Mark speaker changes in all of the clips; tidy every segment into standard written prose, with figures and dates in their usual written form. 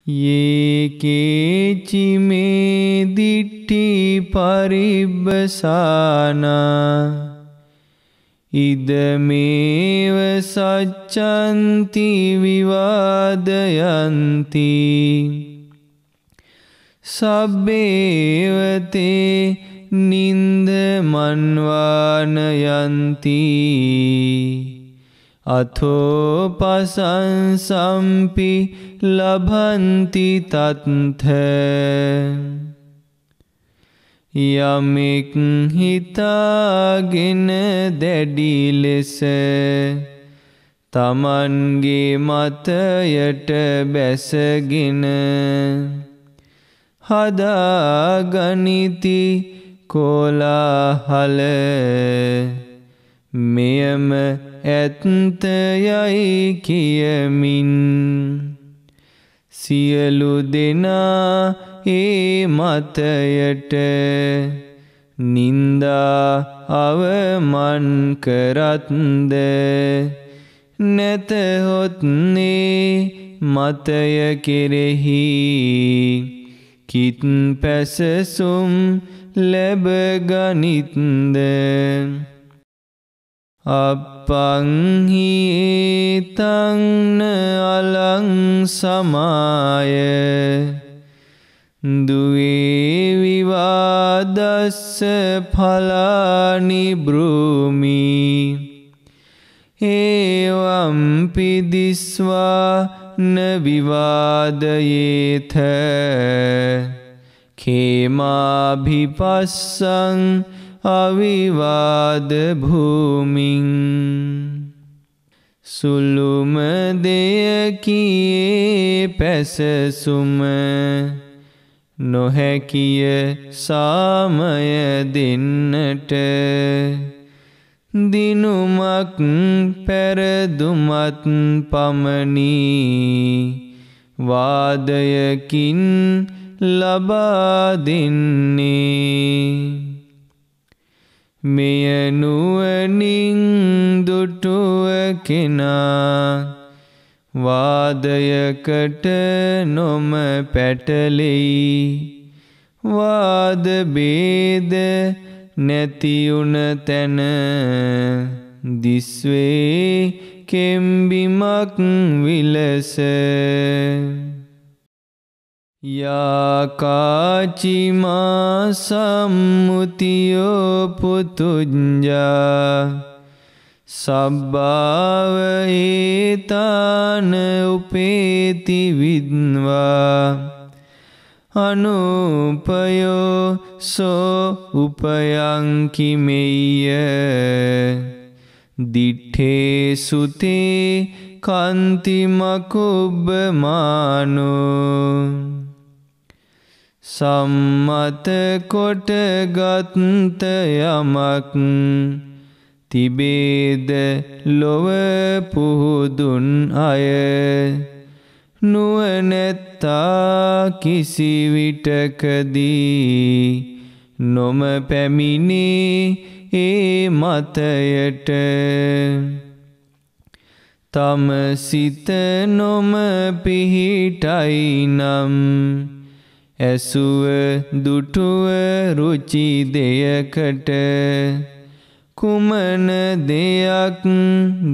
Speaker 1: ये केचि मे दिट्ठि परिब्बसाना ඉදමේව සච්චන්ති විවාදයන්ති සබ්බේවතේ නින්දමන්වානයන්ති අතෝ පසංසම්පි ලභන්ති තත්ථ යමෙක් හිතාගෙන දැඩි ලෙස තමන්ගේ මතයට බැසගෙන හදාගනිති කෝලාහල මෙයම ඇත්තයයි කියමින් සියලු දෙනා ඒ මතයට නින්දා අවමන් කරත්ද නැතහොත්නේ මතය කෙරෙහි කිත් පැසසුම් ලැබගනිත්ද අපංහි ඒතංන අලං සමාය දුවේ විවාදස්ස ඵලානි බ්‍රූමි ඒවම්පි දිස්වා න විවාදයේත khemaabhipassං අවිවාද භූමින් සුළුම දෙයකියේ පැසසුම නොහැකිය සාමය දෙන්නට දිනුමක් පැරදුමත් පමණි වාදයකින් ලබා දෙන්නේ මෙය නුවණින් දුටුව කෙනා වාදයකට නොම පැටලෙයි වාද බේද නැතිඋන තැන දිස්වේ කෙම්බිමක් විලස යාකාචිමා සම්මුතියෝ පුතුඤ්ජා සබ්භාව ඒතාන උපේති විද්වා අනුපයෝ සෝ උපයංකිමෙය්‍ය දිට්ඨේ සුතේ කන්තිමකුබ්බමානෝ සම්මත කොටගත් යමක් තිබේද ලොව පුහුදුන් අය නුවණැත්තා කිසිවිටකදී නොම පැමිණේ ඒ මතයට තම සිත නොම පිහිටයි නම් ඇසුව දුටුව රුචි දෙයකට කුමන දෙයක්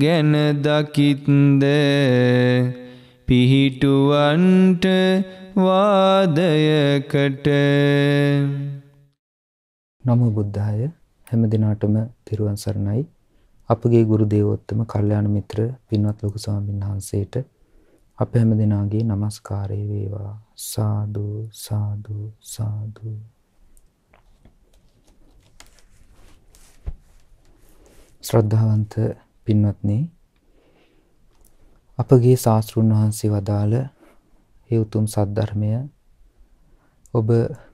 Speaker 1: ගැන දකිත්ද පිහිටුවන්ට වාදයකට.
Speaker 2: නමෝ බුද්ධාය. හැම දිනාටම තිරුවන් සරණයි. අපගේ ගුරු දේවෝත්තම කල්යාණ මිත්‍ර පින්වත් ලොකු ස්වාමීන් වහන්සේට අප හැම දිනාගේ নমස්කාරය වේවා. සාදු සාදු සාදු. ශ්‍රද්ධාවන්ත පින්වත්නි, අපගේ ශාස්ත්‍රඥ වහන්සේ වදාළ ඒ උතුම් සද්ධර්මය ඔබ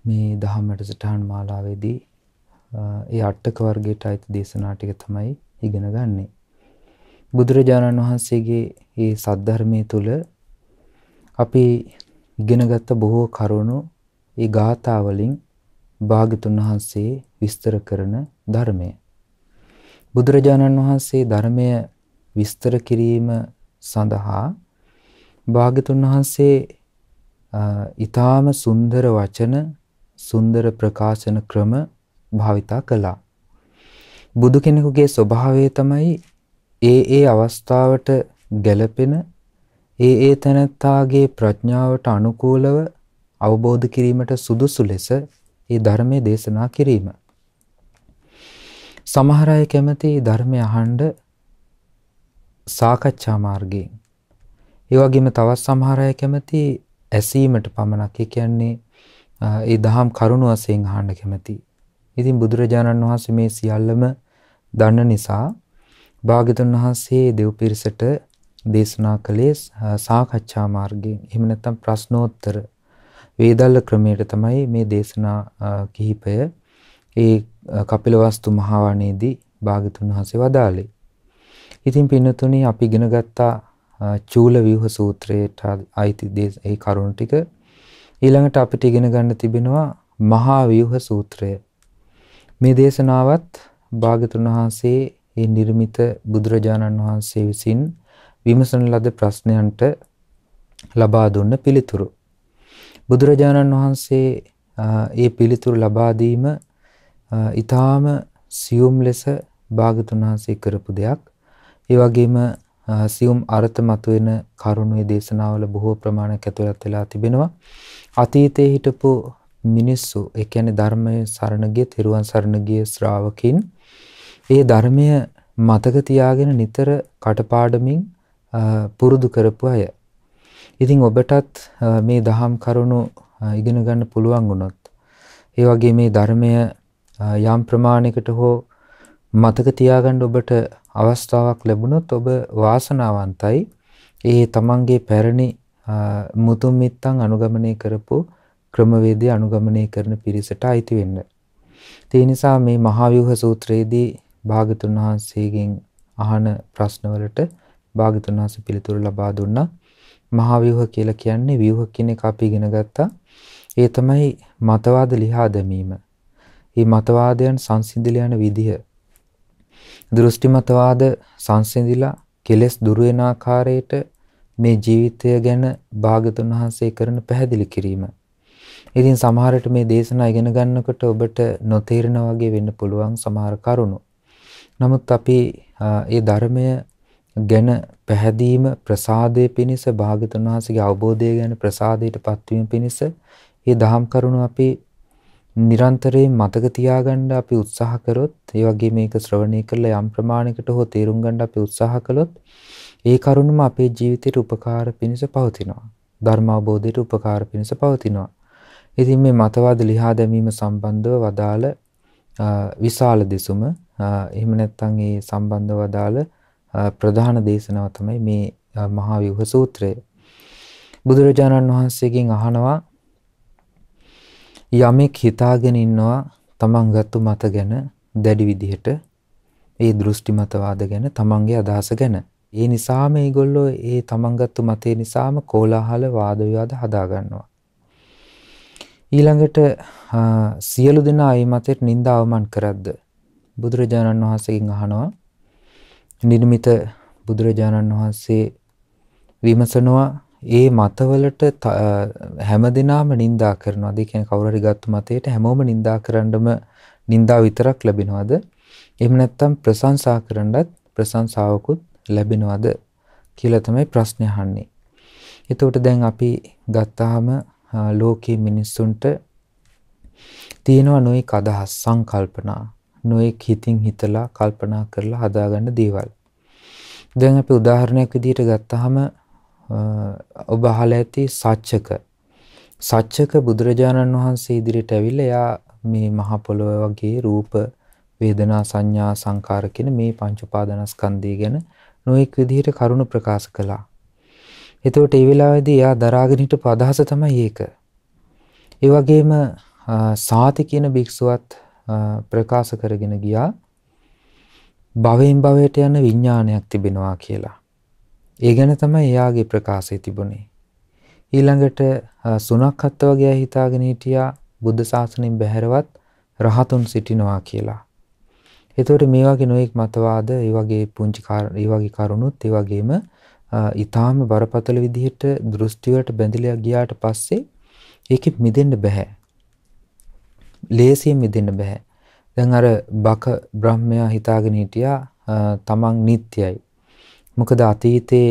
Speaker 2: මේ දහම් වැඩසටහන් මාලාවේදී ඒ අටක වර්ගයට අයිති දේශනා ටික තමයි ඉගෙන ගන්නෙ. බුදුරජාණන් වහන්සේගේ මේ සද්ධර්මයේ තුල අපි ඉගෙනගත්ත බොහෝ කරුණු ඒ ගාථා වලින් භාග්‍යතුන් වහන්සේ විස්තර කරන ධර්මය. බුදුරජාණන් වහන්සේ ධර්මය විස්තර කිරීම සඳහා භාග්‍යතුන් වහන්සේ ඊටාම සුන්දර වචන සුන්දර ප්‍රකාශන ක්‍රම භාවිතා කළා. බුදු කෙනෙකුගේ ස්වභාවය තමයි ඒ අවස්ථාවට ගැළපෙන ඒ තැනැත්තාගේ ප්‍රඥාවට අනුකූලව අවබෝධ කිරීමට සුදුසු ලෙස ඒ ධර්මයේ දේශනා කිරීම. සමහර අය කැමති ධර්මය අහන්න සාකච්ඡා මාර්ගයෙන්. ඒ වගේම තවත් සමහර අය කැමති ඇසීමට පමණක්. ඒ කියන්නේ ඒ දහම් කරුණ වශයෙන් අහන්න කැමති. ඉතින් බුදුරජාණන් වහන්සේ මේ සියල්ලම දන්න නිසා භාග්‍යවතුන් වහන්සේ දෙව් පිරිසට දේශනා කළේ සාකච්ඡා මාර්ගයෙන්. එහෙම නැත්නම් ප්‍රශ්නෝත්තර වේදල්ල ක්‍රමයට තමයි මේ දේශනා කිහිපය ඒ කපිලවස්තු මහවණේදී භාග්‍යවතුන් වහන්සේ වදාළේ. ඉතින් පින්නතුනි අපි ඉගෙන ගත්තා චූල ව්‍යුහ සූත්‍රයට අයිති ඒ කරුණු ටික. ඊළඟට අපිට ඉගෙන ගන්න තිබෙනවා මහා ව්‍යුහ සූත්‍රය. මේ දේශනාවත් භාග්‍යවතුන් වහන්සේ ඒ නිර්මිත බුදුරජාණන් වහන්සේ විසින් විමසන ලද ප්‍රශ්නයන්ට ලබා දුන්න පිළිතුරු. බුදුරජාණන් වහන්සේ ඒ පිළිතුරු ලබා දීම ඊටාම සියුම් ලෙස භාග්‍යවතුන් වහන්සේ කරපු දෙයක්. ඒ වගේම සියුම් අර්ථ මතුවෙන කරුණුවේ දේශනාවල බොහෝ ප්‍රමාණයක් ඇතුළත් වෙලා තිබෙනවා. අතීතයේ හිටපු මිනිස්සු, ඒ කියන්නේ ධර්මයේ සරණ ගිය, තෙරුවන් සරණ ගිය ශ්‍රාවකින් ඒ ධර්මය මතක තියාගෙන නිතර කටපාඩමින් පුරුදු කරපු අය. ඉතින් ඔබටත් මේ දහම් කරුණු ඉගෙන ගන්න පුළුවන් වුණොත්, ඒ වගේ මේ ධර්මය යම් ප්‍රමාණයකට හෝ මතක තියාගන්න ඔබට අවස්ථාවක් ලැබුණොත් ඔබ වාසනාවන්තයි. ඒ තමන්ගේ පැරණි මුතුන් මිත්තන් අනුගමනය කරපු ක්‍රමවේදය අනුගමනය කරන පිරිසට අයිති වෙන්න. ඒ නිසා මේ මහා ව්‍යුහ සූත්‍රයේදී භාග්‍යවතුන් වහන්සේගෙන් අහන ප්‍රශ්නවලට භාග්‍යවතුන් වහන්සේ පිළිතුරු ලබා දුන්නා. මහා ව්‍යුහ කියලා කියන්නේ ව්‍යුහ කියන එක අපි ඉගෙන ගත්තා. ඒ තමයි මතවාද ලිහා දැමීම. මේ මතවාදයන් සංසිඳිලා යන විදිහ. දෘෂ්ටි මතවාද සංසිඳිලා කෙලෙස් දුරු වෙන ආකාරයට මේ ජීවිතය ගැන භාග්‍යවතුන් වහන්සේ කරන පැහැදිලි කිරීම. ඉතින් සමහරට මේ දේශනා ඉගෙන ගන්නකොට ඔබට නොතේරෙන වගේ වෙන්න පුළුවන් සමහර කරුණු. නමුත් අපි ඒ ධර්මය ගැන පැහැදීම ප්‍රසාදයේ පිණිස භාග්‍යවතුන් වහන්සේගේ අවබෝධය ගැන ප්‍රසාදයට පත්වීම පිණිස මේ දහම් කරුණු අපි නිරන්තරයෙන් මතක තියාගන්න අපි උත්සාහ කරොත්, ඒ වගේ මේක ශ්‍රවණය කරලා යම් ප්‍රමාණයකට හෝ තේරුම් ගන්න අපි උත්සාහ කළොත්, ඒ කරුණම අපේ ජීවිතයට උපකාර පිණිස පවතිනවා. ධර්ම අවබෝධයට උපකාර පිණිස පවතිනවා. ඉතින් මේ මතවාද ලිහා දැමීම සම්බන්ධව වදාළ විශාල දෙසුම, එහෙම නැත්නම් ඒ සම්බන්ධව වදාළ ප්‍රධාන දේශනාව තමයි මේ මහා ව්‍යුහ සූත්‍රය. බුදුරජාණන් වහන්සේගෙන් අහනවා, යමෙක් හිතාගෙන ඉන්නවා තමන්ගත්තු මත ගැන දැඩි විදිහට, ඒ දෘෂ්ටි මතවාද ගැන, තමන්ගේ අදහස ගැන. ඒ නිසාම මේගොල්ලෝ ඒ තමන්ගත්තු මතේ නිසාම කෝලාහල වාද විවාද හදා ගන්නවා. ඊළඟට සියලු දෙනා ඒ මතයට නිନ୍ଦා අවමාන කරද්ද බුදුරජාණන් වහන්සේගෙන් අහනවා. නිර්මිත බුදුරජාණන් වහන්සේ විමසනවා, ඒ මතවලට හැමදෙනාම නිନ୍ଦා කරනවාද? ඒ කියන්නේ කවුරු හරි ගත්ත මතයට හැමෝම නිନ୍ଦා කරන්නම නිନ୍ଦා විතරක් ලැබෙනවද? එහෙම නැත්නම් ප්‍රශංසා කරන්නත් ප්‍රශංසාවකුත් ලැබෙනවද කියලා තමයි ප්‍රශ්නේ අහන්නේ. එතකොට දැන් අපි ගත්තාම ලෝකයේ මිනිස්සුන්ට තියෙනවා නොයෙක් අදහස්, සංකල්පනා, නොයෙක් හිතින් හිතලා කල්පනා කරලා හදාගන්න දේවල්. දැන් අපි උදාහරණයක් විදිහට ගත්තාම ඔබ අහලා ඇති සච්චක බුදුරජාණන් වහන්සේ ඉදිරියට ඇවිල්ලා එයා මේ මහ පොළොව වගේ රූප, වේදනා, සංඥා, සංකාර කියන මේ පංච උපාදානස්කන්ධය ගැන නොඑක් විදිහට කරුණු ප්‍රකාශ කළා. එතකොට ඒ වෙලාවේදී එයා දරාගෙන හිටපු අදහස තමයි ඒක. ඒ වගේම සාති කියන භික්ෂුවත් ප්‍රකාශ කරගෙන ගියා භවයෙන් භවයට යන විඥානයක් තිබෙනවා කියලා. ඒ ගැන තමයි එයාගේ ප්‍රකාශය තිබුණේ. ඊළඟට සුනක්කත් වගේ හිතාගෙන හිටියා බුද්ධ ශාසනයෙන් බැහැරවත් රහතුන් සිටිනවා කියලා. එතකොට මේ වගේ නොඑක් මතවාද, ඒ වගේ පුංචි ඒ වගේ කරුණුත්, ඒ වගේම ඊටාම බරපතල විදිහට දෘෂ්ටියට බැඳිලා ගියාට පස්සේ ඒකෙ මිදෙන්න බෑ. ලේසියෙන් මිදෙන්න බෑ. දැන් අර බක බ්‍රහ්මයා හිතාගෙන හිටියා තමන් නිට්ටයයි. මොකද අතීතේ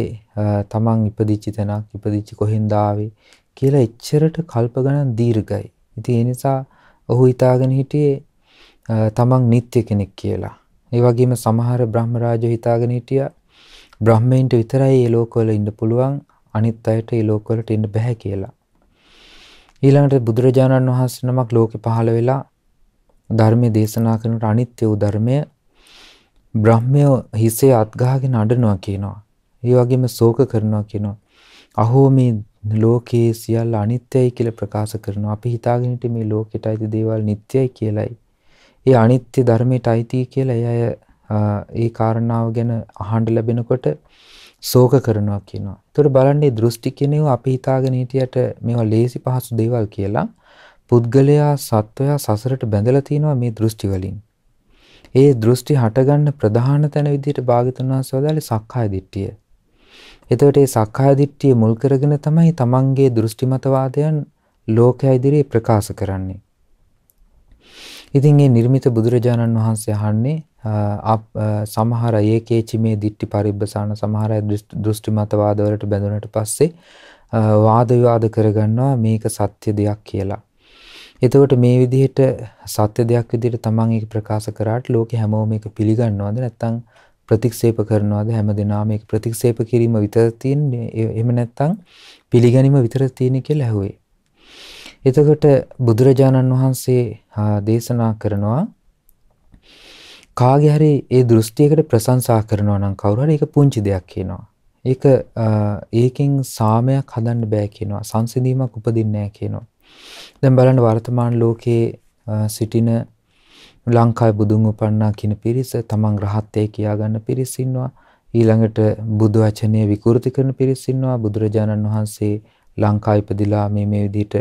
Speaker 2: තමන් ඉපදිච්ච තැනක් ඉපදිච්ච කොහෙන්ද ආවේ කියලා එච්චරට කල්ප ගණන් දීර්ඝයි. ඉතින් ඒ නිසා ඔහු හිතාගෙන හිටියේ තමන් නිට්ටය කෙනෙක් කියලා. ඒ වගේම සමහර බ්‍රහ්ම රාජයෝ හිතාගෙන හිටියා බ්‍රහ්මයින්ට විතරයි මේ ලෝකවල ඉන්න පුළුවන් අනිත් අයට මේ ලෝකවලට ඉන්න බෑ කියලා. ඊළඟට බුදුරජාණන් වහන්සේ නමක් ලෝකෙ පහළ වෙලා ධර්මයේ දේශනා කරනට අනිත්‍ය වූ ධර්මය බ්‍රහ්මයෝ හිසේ අත් ගහගෙන අඬනවා කියනවා. ඒ වගේම ශෝක කරනවා කියනවා. අහෝ මේ ලෝකයේ සියල්ල අනිත්‍යයි කියලා ප්‍රකාශ කරනවා. අපි හිතාගෙන ඉන්නේ මේ ලෝකෙට අයිති දේවල් නිට්ටයයි කියලායි. ඒ අනිත්‍ය ධර්මයට අයිති කියලා එය ඒ කාරණාව ගැන අහන්න ලැබෙනකොට ශෝක කරනවා කියනවා. ඒතකොට බලන්න මේ දෘෂ්ටි කියනව අපි හිතාගෙන හිටියට මේවා ලේසි පහසු දේවල් කියලා පුද්ගලයා සත්වයා සසරට බැඳලා තිනවා මේ දෘෂ්ටි වලින්. ඒ දෘෂ්ටි හටගන්න ප්‍රධාන තැන විදිහට භාග්‍යවතුන් වහන්සේ වදාළේ සක්කාය දිට්ඨිය. එතකොට මේ සක්කාය දිට්ඨිය මුල් කරගෙන තමයි තමන්ගේ දෘෂ්ටි මතවාදයන් ලෝකයා ඉදිරියේ ප්‍රකාශ කරන්නේ. ඉතින් මේ නිර්මිත බුදුරජාණන් වහන්සේ අහන්නේ සමහර ඒකේචි මේ දිට්ඨි පරිබ්බසාන සමහර දෘෂ්ටි මතවාද වලට බැඳුනට පස්සේ වාද විවාද කරගන්නවා මේක සත්‍ය දෙයක් කියලා. එතකොට මේ විදිහට සත්‍ය දෙයක් විදිහට තමන් ඒක ප්‍රකාශ කරාට ලෝකෙ හැමෝම මේක පිළිගන්නවද නැත්නම් ප්‍රතික්ෂේප කරනවද? හැමදෙනාම මේක ප්‍රතික්ෂේප කිරීම විතර තියෙන්නේ එහෙම නැත්නම් පිළිගැනීම විතර තියෙන්නේ කියලා ඇහුවේ. එතකොට බුදුරජාණන් වහන්සේ දේශනා කරනවා කාගේ හරි ඒ දෘෂ්ටියකට ප්‍රශංසා කරනවා නම් කවුරු හරි ඒක පුංචි දෙයක් කියනවා. ඒකෙන් සාමයක් හදන්න බෑ කියනවා. සංසිඳීමක් උපදින්නේ නැහැ කියනවා. දැන් බලන්න වර්තමාන ලෝකයේ සිටින ලංකාවේ බුදුන් උපන්නා කියන පිරිස තමන් රහත්ත්වයේ කියා ගන්න පිරිස ඉන්නවා. ඊළඟට බුදු වචනේ විකෘති කරන පිරිස ඉන්නවා. බුදුරජාණන් වහන්සේ ලංකාවේ ඉපදිලා මේ විදිහට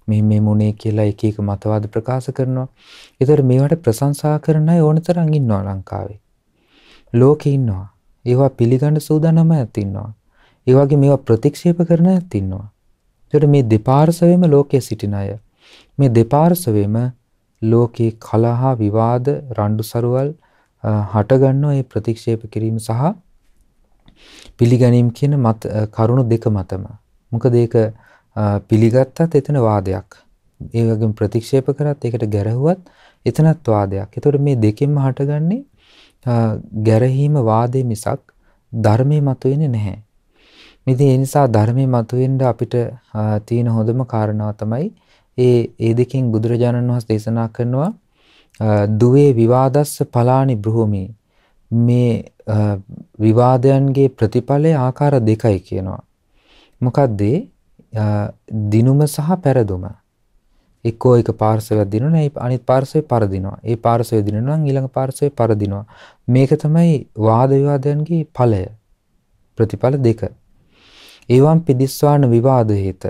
Speaker 2: මේ මොනේ කියලා එක එක මතවාද ප්‍රකාශ කරනවා. ඒතර මේවට ප්‍රශංසා කරන අය ඕනතරම් ඉන්නවා ලංකාවේ. ලෝකේ ඉන්නවා. ඒවා පිළිගන්න සූදානම ඇත් ඉන්නවා. ඒ වගේ මේවා ප්‍රතික්ෂේප කරන ඇත් ඉන්නවා. ඒතර මේ දෙපාර්ශවෙම ලෝකයේ සිටින අය. මේ දෙපාර්ශවෙම ලෝකේ කලහ විවාද රණ්ඩු සරුවල් හට ගන්නවා මේ ප්‍රතික්ෂේප කිරීම සහ පිළිගැනීම කියන කරුණු දෙක මතම. මොකද ඒක පිළිගත්තත් එතන වාදයක්. ඒ වගේම ප්‍රතික්ෂේප කරත් ඒකට ගැරහුවත් එතනත් වාදයක්. ඒතකොට මේ දෙකෙන්ම හටගන්නේ ගැරහීම වාදේ මිසක් ධර්මයේ මතුවෙන්නේ නැහැ. ඉතින් ඒ නිසා ධර්මයේ මතුවෙන්න අපිට තියෙන හොඳම කාරණාව තමයි ඒ දෙකෙන් බුදුරජාණන් වහන්සේ දේශනා කරනවා දුවේ විවාදස්ස පලානි බ්‍රහෝමි. මේ විවාදයන්ගේ ප්‍රතිඵලය ආකාර දෙකයි කියනවා. මොකද්ද? දිනුම සහ පෙරදුම. එක්කෝ එක පාර්ශවයක් දිනනවා අනිත් පාර්ශවය පරදිනවා. ඒ පාර්ශවය දිනනවා නම් ඊළඟ පාර්ශවය පරදිනවා. මේක තමයි වාද විවාදයන්ගේ ඵලය. ප්‍රතිඵල දෙක. ඒවම් පිදිස්වාන විවාද හේත.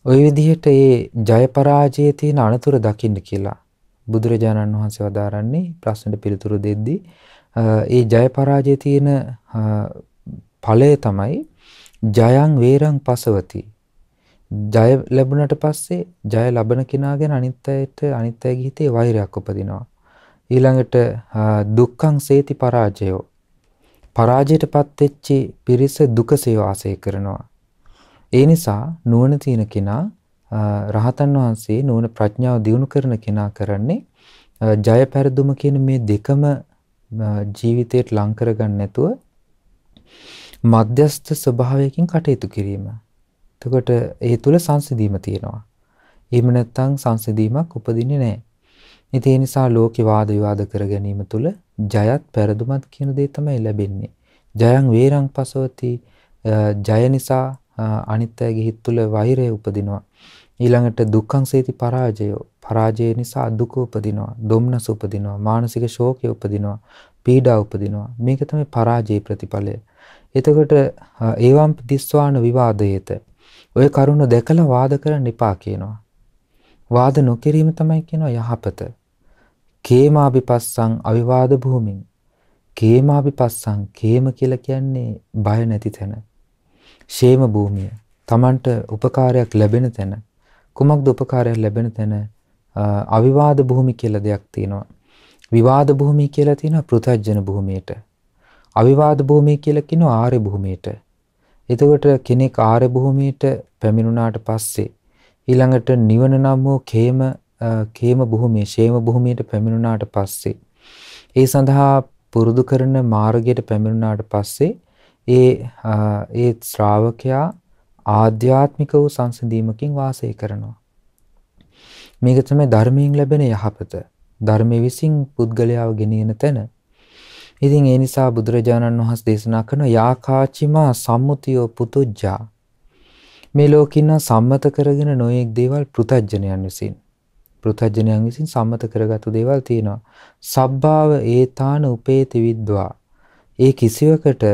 Speaker 2: ওই විදිහට ඒ ජය පරාජයේ තියෙන අනතුරු දකින්න කියලා බුදුරජාණන් වහන්සේ වදාරන්නේ ප්‍රශ්නෙට පිළිතුරු දෙද්දී ඒ ජය පරාජයේ තියෙන ඵලය තමයි ජයං වේරං පසවති. ජය ලැබුණට පස්සේ ජය ලබන කෙනා ගැන අනිත් අයගේ හිතේ වෛරයක් උපදිනවා. ඊළඟට දුක්ඛං සේති පරාජයෝ. පරාජයටපත් වෙච්ච පිරිස දුකසේ වාසය කරනවා. ඒ නිසා නුවණ තියෙන කෙනා රහතන් වහන්සේ නුවණ ප්‍රඥාව දියුණු කරන කෙනා කරන්නේ ජය පෙරදුම කියන මේ දෙකම ජීවිතයට ලං කරගන්න නැතුව මධ්‍යස්ථ ස්වභාවයකින් කටයුතු කිරීම. එතකොට ඒ තුල සංසිඳීම තියෙනවා. එහෙම නැත්නම් සංසිඳීමක් උපදින්නේ නැහැ. ඉතින් ඒ නිසා ලෝකේ වාද විවාද කර ගැනීම තුල ජයත් පෙරදුමත් කියන දේ තමයි ලැබෙන්නේ. ජයං වේරං පසවති. ජය නිසා අනිත් අයගේ හිත තුල වෛරය උපදිනවා. ඊළඟට දුක්ඛං සේති පරාජයෝ. පරාජය නිසා දුක උපදිනවා, දුම්නස උපදිනවා, මානසික ශෝකය උපදිනවා, පීඩා උපදිනවා. මේක තමයි පරාජයේ ප්‍රතිඵලය. එතකොට ඒවම් පිදිස්වාන විවාදයේත. ඔය කරුණ දැකලා වාද කරන්න එපා කියනවා. වාද නොකිරීම තමයි කියනවා යහපත. කේමාபிපස්සං අවිවාද භූමින්. කේමාවිපස්සං කේම කියලා කියන්නේ බය නැති තැන. ෂේම භූමිය. Tamanට උපකාරයක් ලැබෙන තැන. කුමක්ද උපකාරයක් ලැබෙන තැන? අවිවාද භූමි කියලා දෙයක් තියෙනවා. විවාද භූමිය කියලා තියෙනවා පෘථජන භූමියට. අවිවාද භූමිය කියලා කියනවා ආර්ය භූමියට. එතකොට කෙනෙක් ආර්ය භූමියට පැමිණුණාට පස්සේ ඊළඟට නිවන නම් වූ කේම භූමිය, ෂේම භූමියට පැමිණුණාට පස්සේ ඒ සඳහා පුරුදු කරන මාර්ගයට පැමිණුණාට පස්සේ ඒ ශ්‍රාවකයා ආධ්‍යාත්මික වූ සංසිඳීමකින් වාසය කරනවා. මේක තමයි ධර්මයෙන් ලැබෙන යහපත. ධර්මයේ විසින් පුද්ගලයාව ගෙනියන තැන. ඉතින් ඒ නිසා බුදුරජාණන් වහන්සේ දේශනා කරන යාකාචිමා සම්මුතියෝ පුතුජ්ජා. මේ ලෝකින සම්මත කරගෙන නොයෙක් දේවල් පෘථජ්ජනයන් විසින්. පෘථජ්ජනයන් විසින් සම්මත කරගත්තු දේවල් තියෙනවා. සබ්බාව ඒතාන උපේති විද්වා. ඒ කිසිවකට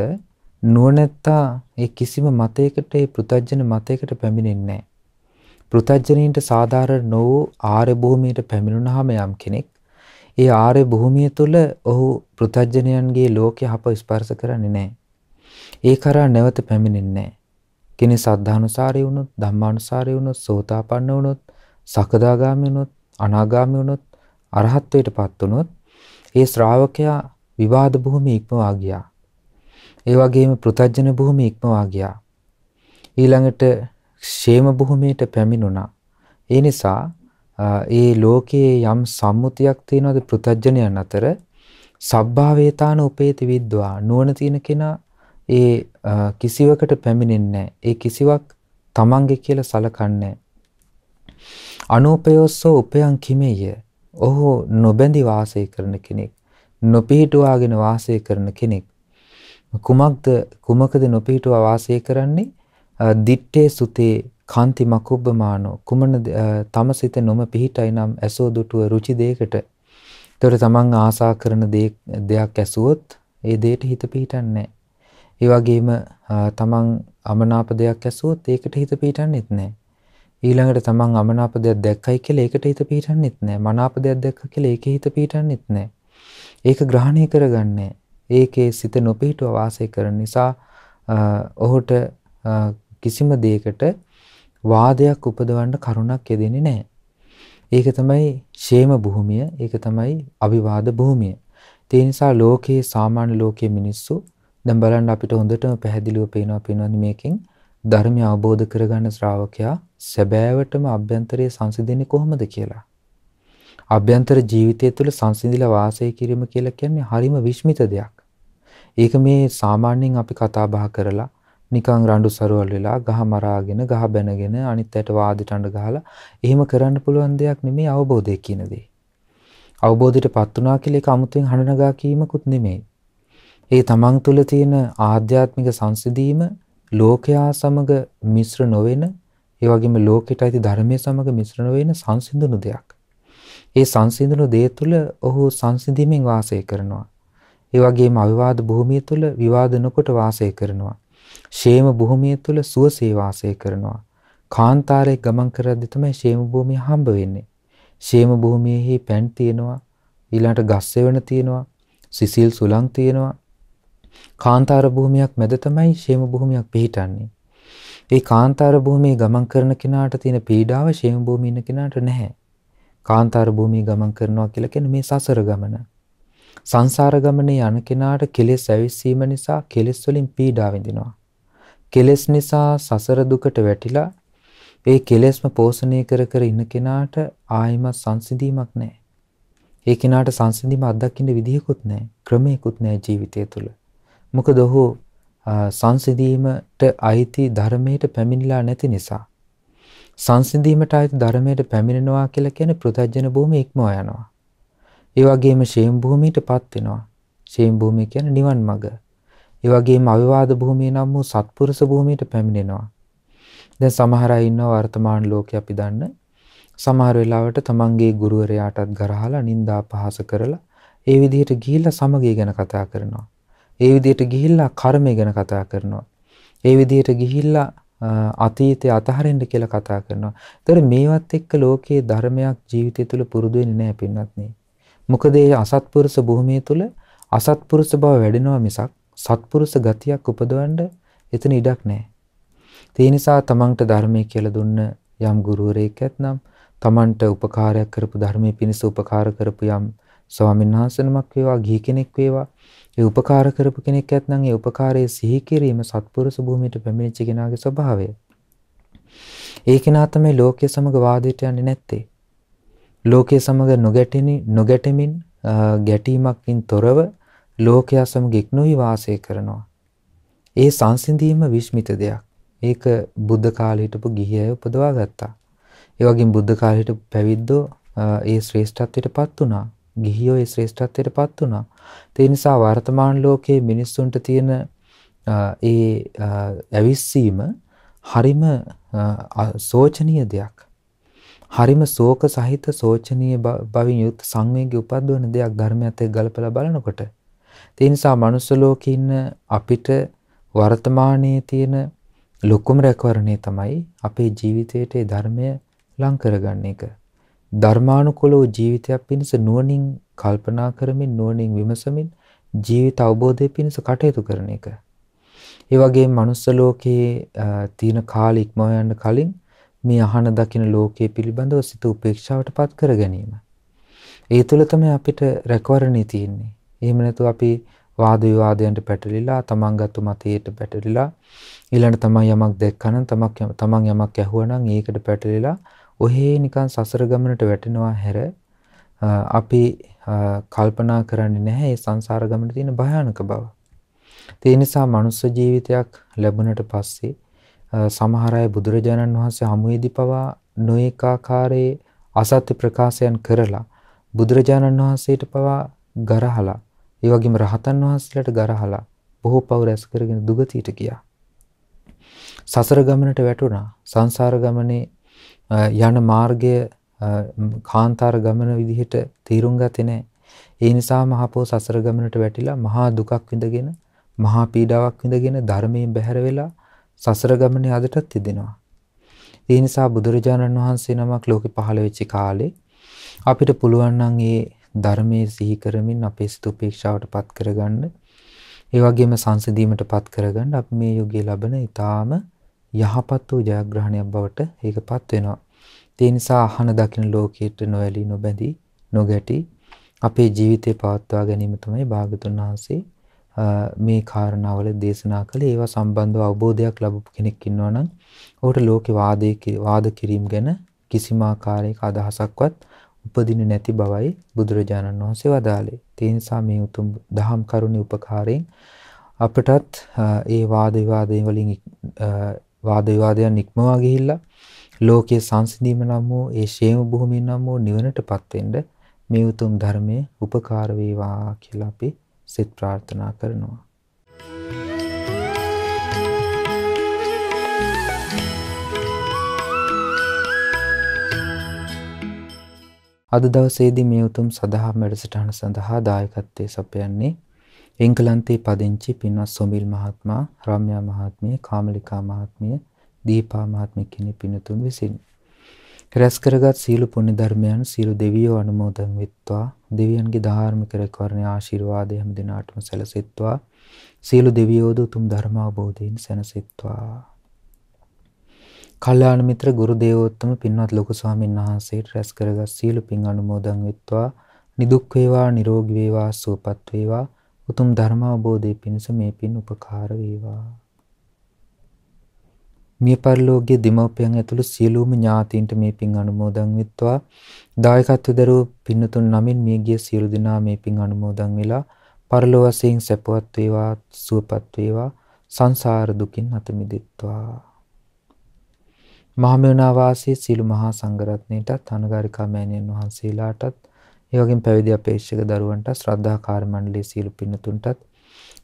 Speaker 2: නුවණැත්තා ඒ කිසිම මතයකට ඒ පෘථජ්ජන මතයකට පැමිණෙන්නේ නැහැ. පෘථජ්ජනීන්ට සාධාරණ නොවූ ආර්ය භූමියට පැමිණුණාම යම් කෙනෙක් ඒ ආර්ය භූමිය තුල ඔහු පෘථජ්ජනයන්ගේ ලෝකය හප ස්පර්ශ කරන්නේ නැහැ. ඒ කරා නැවත පැමිණෙන්නේ නැහැ. කෙනෙක් සද්ධානුසාරී වුණොත්, ධම්මානුසාරී වුණොත්, සෝතාපන්න වුණොත්, සකදාගාමී වුණොත්, අනාගාමී වුණොත්, අරහත්ත්වයටපත් වුණොත් ඒ ශ්‍රාවකයා විවාද භූමිය ඉක්මවා ගියා. ඒ වගේම පෘථජ්ජන භූමිය ඉක්මවා ගියා. ඊළඟට ෂේම භූමියට පැමිණුණා. ඒ නිසා ඒ ලෝකයේ යම් සම්මුතියක් තියෙනවද පෘථජ්ජනයන් අතර සබ්භාවේතාන උපේති විද්වා. නුවණ තියෙන කෙනා ඒ කිසිවකට පැමිණෙන්නේ නැහැ. ඒ කිසිවක් තමන්ගේ කියලා සලකන්නේ නැහැ. අනූපයෝස්සෝ උපයං කිමෙය. ඔහු නොබැඳි වාසය කරන කෙනෙක්. නොපිහිටුවාගෙන වාසය කරන කෙනෙක්. කුමකද නොපිහිටුවා වාසය කරන්නේ? දිත්තේ සුතේ කාන්ති මකුබ්බමානෝ. කුමන තම සිත නොම පිහිටයි නම් ඇසෝ දුටුව රුචි දෙයකට. ඒතර තමන් ආසා කරන දෙයක් ඇසුවොත් ඒ දෙයට හිත පිහිටන්නේ නැහැ. ඒ වගේම තමන් අමනාප දෙයක් ඇසුවොත් ඒකට හිත පිහිටන්නේත් නැහැ. ඊළඟට තමන් අමනාප දෙයක් දැක්කයි කියලා ඒකට හිත පිහිටන්නේත් නැහැ. මනාප දෙයක් දැක්ක කියලා ඒකේ හිත පිහිටන්නේත් නැහැ. ඒක ග්‍රහණය කරගන්නේ. ඒකේ සිත නොපිහිටව වාසය කරන නිසා ඔහුට කිසිම දෙයකට වාදයක් උපදවන්න කරුණක් යෙදෙන්නේ නැහැ. ඒක තමයි ෂේම භූමිය. ඒක තමයි අවිවාද භූමිය. ඒ නිසා ලෝකයේ සාමාන්‍ය ලෝකයේ මිනිස්සු දැන් බලන්න අපිට හොඳටම පැහැදිලිව පේනවා මේකෙන් ධර්මය අවබෝධ කරගන්න ශ්‍රාවකයා සැබෑවටම අභ්‍යන්තරයේ සංසිඳෙන්නේ කොහොමද කියලා. අභ්‍යන්තර ජීවිතය තුළ සංසිඳිලා වාසය කිරීම කියලා කියන්නේ හරිම විශ්මිත දෙයක්. ඒක මේ සාමාන්‍යයෙන් අපි කතා බහ කරලා නිකන් රණ්ඩු සරුවල් වෙලා ගහ මරාගෙන ගහ බැනගෙන අනිත් අයට වාදයට අඬ ගහලා එහෙම කරන්න පුළුවන් දෙයක් නෙමෙයි අවබෝධය කියන දේ. අවබෝධයටපත් වුණා කියලා ඒක 아무තෙන් හඬනගා කීමකුත් නෙමෙයි. ඒ තමන් තුළ තියෙන ආධ්‍යාත්මික සංසිඳීම ලෝකයා සමග මිශ්‍ර නොවන, ඒ වගේම ලෝකයට අයිති ධර්මයේ සමග මිශ්‍ර නොවන සංසිඳුණු දෙයක්. ඒ සංසිඳුණු දේ තුළ ඔහු සංසිඳීමෙන් වාසය කරනවා. ඒ වගේම අවිවාද භූමිය තුළ විවාද නොකොට වාසය කරනවා. ෂේම භූමිය තුළ සුවසේ වාසය කරනවා. කාන්තාරයේ ගමන් කරද්දී තමයි ෂේම භූමිය හම්බ වෙන්නේ. ෂේම භූමියේහි පැන් තියෙනවා, ඊළඟට ගස් සෙවණ තියෙනවා, සිසිල් සුළං තියෙනවා. කාන්තාර භූමියක් මැද තමයි ෂේම භූමියක් පිහිටන්නේ. ඒ කාන්තාර භූමියේ ගමන් කරන කෙනාට තියෙන පීඩාව ෂේම භූමියේ ඉන්න කෙනාට නැහැ. කාන්තාර භූමියේ ගමන් කරනවා කියලා කියන්නේ මේ සසර ගමන. සංසාර ගමනේ යන කෙනාට කෙලෙස් ඇවිස්සීම නිසා කෙලෙස් වලින් පීඩා විඳිනවා. කෙලෙස් නිසා සසර දුකට වැටිලා ඒ කෙලෙස්ම පෝෂණය කර ඉන්න කෙනාට ආයිමත් සංසිඳීමක් නැහැ. ඒ කෙනාට සංසිඳීම අත්දකින්න විදිහකුත් නැහැ, ක්‍රමයකුත් නැහැ ජීවිතය තුළ. මොකද ඔහු සංසිඳීමට අයිති ධර්මයට පැමිණිලා නැති නිසා. සංසිඳීමට අයිති ධර්මයට පැමිණෙනවා කියලා කියන්නේ පෘථජන භූමිය ඉක්මවා යනවා. ඒ වගේම ෂේම භූමියටපත් වෙනවා. ෂේම භූමිය කියන්නේ නිවන් මඟ. ඒ වගේම අවිවාද භූමිය නම් වූ සත්පුරුෂ භූමියට පැමිණෙනවා. දැන් සමහර අය ඉන්නවා වර්තමාන ලෝකේ අපි දන්න. සමහර වෙලාවට තමන්ගේ ගුරුවරයාටත් ගරහලා නිନ୍ଦා පහස කරලා ඒ විදිහට ගිහිල්ලා සමගිය ගැන කතා කරනවා. ඒ විදිහට ගිහිල්ලා කර්මය ගැන කතා කරනවා. ඒ විදිහට ගිහිල්ලා අතීතය අතහරින්න කියලා කතා කරනවා. ඒතර මේවත් එක්ක ලෝකයේ ධර්මයක් ජීවිතය තුළ පුරුදු වෙන්නේ නැහැ පින්වත්නි. මොකද ඒ අසත්පුරුෂ භූමිය තුළ අසත්පුරුෂ බව වැඩෙනවා මිසක් සත්පුරුෂ ගතියක් උපදවන්න එතන ඉඩක් නැහැ. ඒ නිසා තමන්ට ධර්මයේ කියලා දුන්න යම් ගුරුවරයෙක් ඇතනම් තමන්ට උපකාරයක් කරපු ධර්මයේ පිණිස උපකාර කරපු යම් ස්වාමීන් වහන්සේනමක් වේවා ගිහි කෙනෙක් වේවා ඒ උපකාර කරපු කෙනෙක් ඇතනම් ඒ උපකාරයේ සිහි කිරීම සත්පුරුෂ භූමියට පැමිණිච්ච කෙනාගේ ස්වභාවය. ඒ කෙනා තමයි ලෝකයේ සමග වාදයට යන්නේ නැත්තේ. ලෝකයේ සමග නොගැටෙමින් ගැටීමකින් තොරව ලෝකයා සමග එක්නොවි වාසය කරනවා. ඒ සංසිඳීම විශ්මිත දෙයක්. ඒක බුද්ධ කාලේ හිටපු ගිහි අය උපදවා ගත්තා. ඒ වගේම බුද්ධ කාලේ හිටපු පැවිද්දෝ ඒ ශ්‍රේෂ්ඨත්වයටපත් වුණා. ගිහියෝ ඒ ශ්‍රේෂ්ඨත්වයටපත් වුණා. ඒ නිසා වර්තමාන ලෝකයේ මිනිස්සුන්ට තියෙන ඒ ඇවිස්සීම හරිම සෝචනීය දෙයක්. හරිම ශෝක සහිත සෝචනීය බවින් යුත් සංවේගය උපද්දවන දෙයක් ධර්මයත් එක්ක ගලපලා බලනකොට. ඒ නිසා මනුස්ස ලෝකේ ඉන්න අපිට වර්තමානයේ තියෙන ලොකුම රැකවරණය තමයි අපේ ජීවිතයට ඒ ධර්මය ලං කරගන්න එක. ධර්මානුකූලව ජීවිතයක් පිණිස නුවණින් කල්පනා කරමින් නුවණින් විමසමින් ජීවිත අවබෝධය පිණිස කටයුතු කරන එක. ඒ වගේම මනුස්ස ලෝකයේ තියෙන කාලෙ ඉක්මව යන්න කලින් මේ අහන දකින ලෝකයේ පිළිබඳව සිත උපේක්ෂාවටපත් කර ගැනීම. ඒ තුළ තමයි අපිට රැකවරණේ තියෙන්නේ. එහෙම නැතුව අපි වාද විවාදයන්ට පැටලිලා තමන්ගත් මතයට පැටලිලා ඊළඟ තමයි යමක් දැක්කනම් තමන් යමක් ඇහුවනම් ඒකට පැටලිලා ඔහේ නිකන් සසර ගමනට වැටෙනවා හැර අපි කල්පනා කරන්නේ නැහැ මේ සංසාර ගමනේ තියෙන භයානක බව. ඒ නිසා මනුස්ස ජීවිතයක් ලැබුණට පස්සේ සමහර අය බුදුරජාණන් වහන්සේ හමුවේදී පවා නොඑක ආකාරයේ අසත්‍ය ප්‍රකාශයන් කරලා බුදුරජාණන් වහන්සේට පවා ගරහලා ඒ වගේම රහතන් වහන්සේලාට ගරහලා බොහෝ පව් රැස් කරගෙන දුගතියට ගියා. සසර ගමනට වැටුණා. සංසාර ගමනේ යන මාර්ගය කාන්තාර ගමන විදිහට තීරුම් ගත්තේ නැහැ. ඒ නිසා මහපෝ සසර ගමනට වැටිලා මහා දුකක් විඳගෙන මහා පීඩාවක් විඳගෙන ධර්මයෙන් බැහැර වෙලා සසර ගමනේ අදටත් යෙදෙනවා. ඒ නිසා බුදුරජාණන් වහන්සේ නමක් ලෝකෙ පහළ වෙච්ච කාලේ අපිට පුළුවන් නම් ඒ ධර්මයේ සිහි කරමින් අපේ සිත උපේක්ෂාවටපත් කරගන්න, ඒ වගේම සංසිඳීමටපත් කරගන්න අපි මේ යුගයේ ලබන ඊටාම යහපත් වූ ජයග්‍රහණයක් බවට ඒකපත් වෙනවා. ඒ නිසා අහන දකින ලෝකයට නොඇලී නොබැඳී නොගැටි අපේ ජීවිතේ පවත්වා ගැනීම තමයි භාගතුන් වහන්සේ මේ කාරණාවල දේශනා කළේ. ඒවා සම්බන්ධව අවබෝධයක් ලැබපු කෙනෙක් ඉන්නවා නම් ඔහුට ලෝකේ වාද කිරීම ගැන කිසිම ආකාරයක අදහසක්වත් උපදින්නේ නැති බවයි බුදුරජාණන් වහන්සේ වදාළේ. ඒ නිසා මේ උතුම් දහම් කරුණේ උපකාරයෙන් අපටත් ඒ වාද විවාදයන් ඉක්මවා ගිහිල්ලා ලෝකයේ සංසිඳීම නම් වූ ඒ ෂේම භූමිය නම් වූ නිවනටපත් වෙන්න මේ උතුම් ධර්මයේ උපකාර වේවා කියලා අපි සිත ප්‍රාර්ථනා කරනවා. අද දවසේදී මේ උතුම් සදහම් වැඩසටහන සඳහා දායකත්වයේ සපයන්නේ එංගලන්තයේ පදිංචි පින්වත් සොමිල් මහත්මයා, රම්‍යා මහත්මිය, කාමලිකා මහත්මිය, දීපා මහත්මිය කියන පින්තුන් විසින් රැස් කරගත් සීල පුණ්‍ය ධර්මයන් සීල දෙවියෝ අනුමෝදන් වෙත්වා. දෙවියන්ගේ ධාර්මික රැකවරණ ආශිර්වාදය හැම දිනාටම සැලසෙත්වා. සීල දෙවියෝ උතුම් ධර්ම අවබෝධයෙන් සැනසෙත්වා. කල්යාණ මිත්‍ර ගුරු දේවෝත්තම පින්වත් ලොකු ස්වාමීන් වහන්සේට රැස් කරගත් සීල පින් අනුමෝදන් වෙත්වා. නිදුක් වේවා, නිරෝගී වේවා, සුවපත් වේවා. උතුම් ධර්ම අවබෝධය පිණිස මේ පින් උපකාර වේවා. මිය පරලෝකයේ දෙමව්පියන් ඇතුළු සියලුම ඥාතීන්ට මේ පින් අනුමෝදන් වෙත්වා. දායකත්ව දරූ පින්තුන් නමින් මියගිය සියලු දෙනා මේ පින් අනුමෝදන් වෙලා පරලොව වශයෙන් සැපවත් වේවා, සුවපත් වේවා, සංසාර දුකින් අත මිදෙත්වා. මහමෙවුනා වාසී සියලු මහා සංඝරත්නයටත්, අනුගාරිකා මෑණියන් වහන්සේලාටත්, ඒ වගේම පැවිදි අපේක්ෂක දරුවන්ට, ශ්‍රද්ධා කාර්ය මණ්ඩලයේ සියලු පින්තුන්ටත්,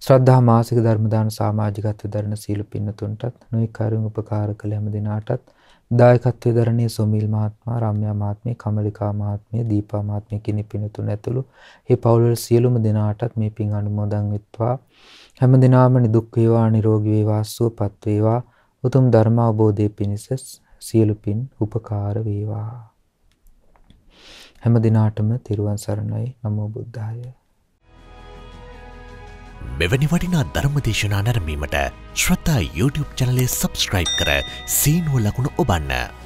Speaker 2: ශ්‍රද්ධා මාසික ධර්ම දාන සමාජිකත්ව දරන සියලු පින්තුන්ටත්, නොයෙක් කාර්යම් උපකාර කළ හැම දිනාටත්, දායකත්වයේ දරණේ සොමිල් මහත්මයා, රම්‍යා මහත්මිය, කමලිකා මහත්මිය, දීපා මහත්මිය කියන පින්තුන් ඇතුළු මේ පවුල්වල සියලුම දෙනාටත් මේ පින් අනුමෝදන් වෙත්වා. හැම දිනාම නිදුක් වේවා, නිරෝගී වේවා, සුවපත් වේවා. උතුම් ධර්ම අවබෝධයේ පිණිස සියලු පින් උපකාර වේවා. හැම දිනාටම තෙරුවන් සරණයි. නමෝ බුද්ධාය.
Speaker 3: මෙවැනි වටිනා ධර්මදේශනා නැරඹීමට ශ්‍රද්ධා YouTube චැනලය සබස්ක්‍රයිබ් කර සීනුව ලකුණ ඔබන්න.